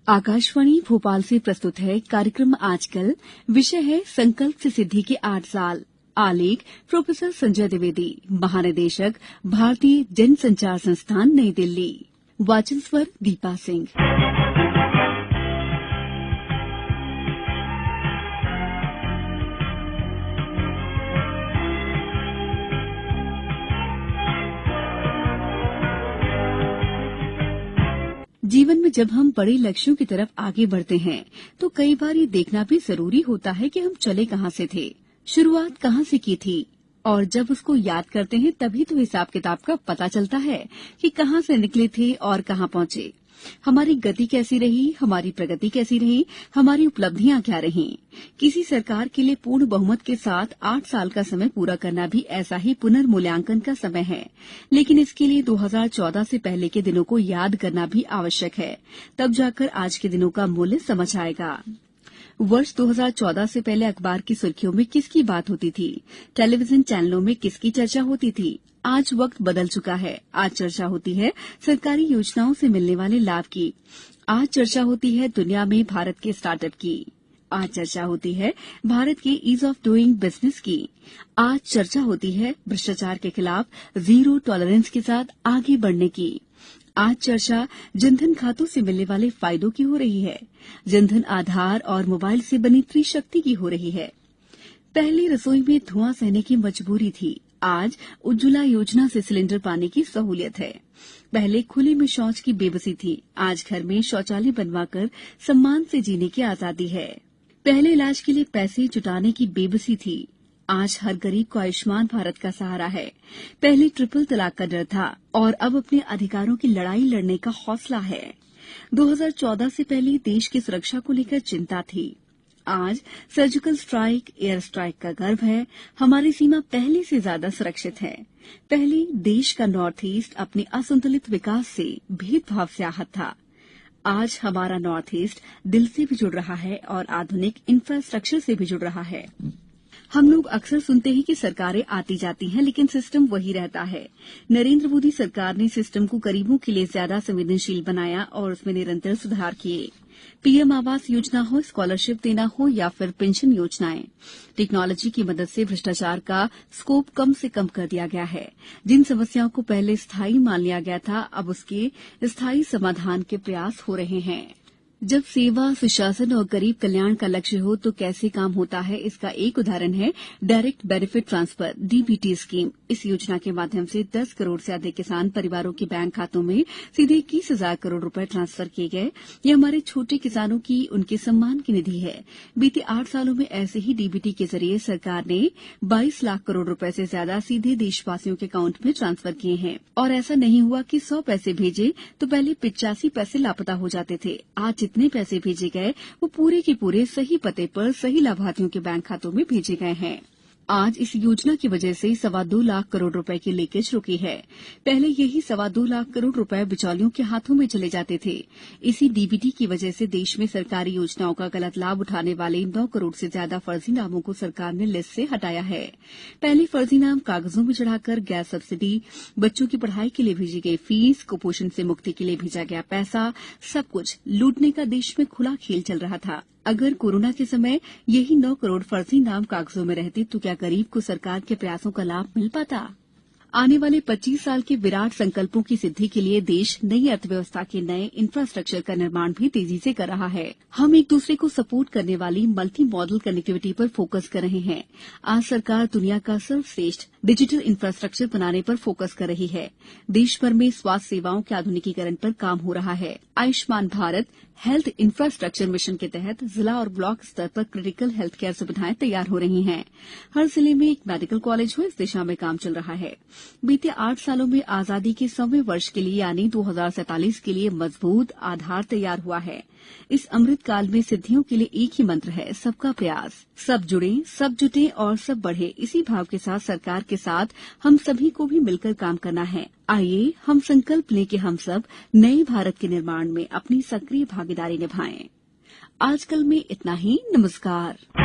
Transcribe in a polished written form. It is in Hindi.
आकाशवाणी भोपाल से प्रस्तुत है कार्यक्रम आजकल। विषय है संकल्प से सिद्धि के 8 साल। आलेख प्रोफेसर संजय द्विवेदी, महानिदेशक भारतीय जन संचार संस्थान, नई दिल्ली। वाचन स्वर दीपा सिंह। जीवन में जब हम बड़े लक्ष्यों की तरफ आगे बढ़ते हैं तो कई बार ये देखना भी जरूरी होता है कि हम चले कहां से थे, शुरुआत कहां से की थी। और जब उसको याद करते हैं तभी तो हिसाब किताब का पता चलता है कि कहां से निकले थे और कहां पहुंचे। हमारी गति कैसी रही, हमारी प्रगति कैसी रही, हमारी उपलब्धियां क्या रहीं। किसी सरकार के लिए पूर्ण बहुमत के साथ 8 साल का समय पूरा करना भी ऐसा ही पुनर्मूल्यांकन का समय है। लेकिन इसके लिए 2014 से पहले के दिनों को याद करना भी आवश्यक है। तब जाकर आज के दिनों का मूल्य समझ आएगा। वर्ष 2014 से पहले अखबार की सुर्खियों में किसकी बात होती थी, टेलीविजन चैनलों में किसकी चर्चा होती थी। आज वक्त बदल चुका है। आज चर्चा होती है सरकारी योजनाओं से मिलने वाले लाभ की। आज चर्चा होती है दुनिया में भारत के स्टार्टअप की। आज चर्चा होती है भारत के ईज ऑफ डूइंग बिजनेस की। आज चर्चा होती है भ्रष्टाचार के खिलाफ जीरो टॉलरेंस के साथ आगे बढ़ने की। आज चर्चा जनधन खातों से मिलने वाले फायदों की हो रही है। जनधन आधार और मोबाइल से बनी त्रिशक्ति की हो रही है। पहले रसोई में धुआं सहने की मजबूरी थी, आज उज्ज्वला योजना से सिलेंडर पाने की सहूलियत है। पहले खुले में शौच की बेबसी थी, आज घर में शौचालय बनवाकर सम्मान से जीने की आजादी है। पहले इलाज के लिए पैसे जुटाने की बेबसी थी, आज हर गरीब को आयुष्मान भारत का सहारा है। पहले ट्रिपल तलाक का डर था और अब अपने अधिकारों की लड़ाई लड़ने का हौसला है। 2014 से पहले देश की सुरक्षा को लेकर चिंता थी, आज सर्जिकल स्ट्राइक, एयर स्ट्राइक का गर्व है। हमारी सीमा पहले से ज्यादा सुरक्षित है। पहले देश का नॉर्थ ईस्ट अपने असंतुलित विकास से भेदभाव से आहत था, आज हमारा नॉर्थ ईस्ट दिल से भी जुड़ रहा है और आधुनिक इंफ्रास्ट्रक्चर से भी जुड़ रहा है। हम लोग अक्सर सुनते हैं कि सरकारें आती जाती हैं लेकिन सिस्टम वही रहता है। नरेंद्र मोदी सरकार ने सिस्टम को गरीबों के लिए ज्यादा संवेदनशील बनाया और उसमें निरंतर सुधार किए। पीएम आवास योजना हो, स्कॉलरशिप देना हो या फिर पेंशन योजनाएं, टेक्नोलॉजी की मदद से भ्रष्टाचार का स्कोप कम से कम कर दिया गया है। जिन समस्याओं को पहले स्थायी मान लिया गया था, अब उसके स्थायी समाधान के प्रयास हो रहे हैं। जब सेवा, सुशासन और गरीब कल्याण का लक्ष्य हो तो कैसे काम होता है, इसका एक उदाहरण है direct benefit transfer, DBT scheme. इस योजना के माध्यम से 10 करोड़ से अधिक किसान परिवारों के बैंक खातों में सीधे 21,000 करोड़ रुपए ट्रांसफर किए गए। ये हमारे छोटे किसानों की, उनके सम्मान की निधि है। बीते 8 सालों में ऐसे ही डीबीटी के जरिए सरकार ने 22 लाख करोड़ रुपए से ज्यादा सीधे देशवासियों के अकाउंट में ट्रांसफर किए हैं। और ऐसा नहीं हुआ कि 100 पैसे भेजे तो पहले 85 पैसे लापता हो जाते थे। आज जितने पैसे भेजे गए वो पूरे के पूरे सही पते पर सही लाभार्थियों के बैंक खातों में भेजे गए हैं। आज इस योजना की वजह से 2.25 लाख करोड़ रुपए की लीकेज रुकी है। पहले यही 2.25 लाख करोड़ रुपए बिचौलियों के हाथों में चले जाते थे। इसी डीबीटी की वजह से देश में सरकारी योजनाओं का गलत लाभ उठाने वाले 9 करोड़ से ज्यादा फर्जी नामों को सरकार ने लिस्ट से हटाया है। पहले फर्जी नाम कागजों में चढ़ाकर गैस सब्सिडी, बच्चों की पढ़ाई के लिए भेजी गई फीस, कुपोषण से मुक्ति के लिए भेजा गया पैसा, सब कुछ लूटने का देश में खुला खेल चल रहा था। अगर कोरोना के समय यही 9 करोड़ फर्जी नाम कागजों में रहते तो क्या गरीब को सरकार के प्रयासों का लाभ मिल पाता? आने वाले 25 साल के विराट संकल्पों की सिद्धि के लिए देश नई अर्थव्यवस्था के नए इंफ्रास्ट्रक्चर का निर्माण भी तेजी से कर रहा है। हम एक दूसरे को सपोर्ट करने वाली मल्टी मॉडल कनेक्टिविटी पर फोकस कर रहे हैं। आज सरकार दुनिया का सर्वश्रेष्ठ डिजिटल इंफ्रास्ट्रक्चर बनाने पर फोकस कर रही है। देश भर में स्वास्थ्य सेवाओं के आधुनिकीकरण पर काम हो रहा है। Ayushman Bharat health infrastructure mission के तहत जिला और ब्लॉक स्तर पर क्रिटिकल हेल्थ केयर सुविधाएं तैयार हो रही हैं। हर जिले में एक मेडिकल कॉलेज हो, इस दिशा में काम चल रहा है। बीते 8 सालों में आजादी के 100वें वर्ष के लिए यानी 2047 के लिए मजबूत आधार तैयार हुआ है। इस अमृत काल में सिद्धियों के लिए एक ही मंत्र है, सबका प्रयास। सब जुड़े, सब जुटे और सब बढ़े, इसी भाव के साथ सरकार के साथ हम सभी को भी मिलकर काम करना है। आइए हम संकल्प लें कि हम सब नए भारत के निर्माण में अपनी सक्रिय भागीदारी निभाएं। आजकल में इतना ही। नमस्कार।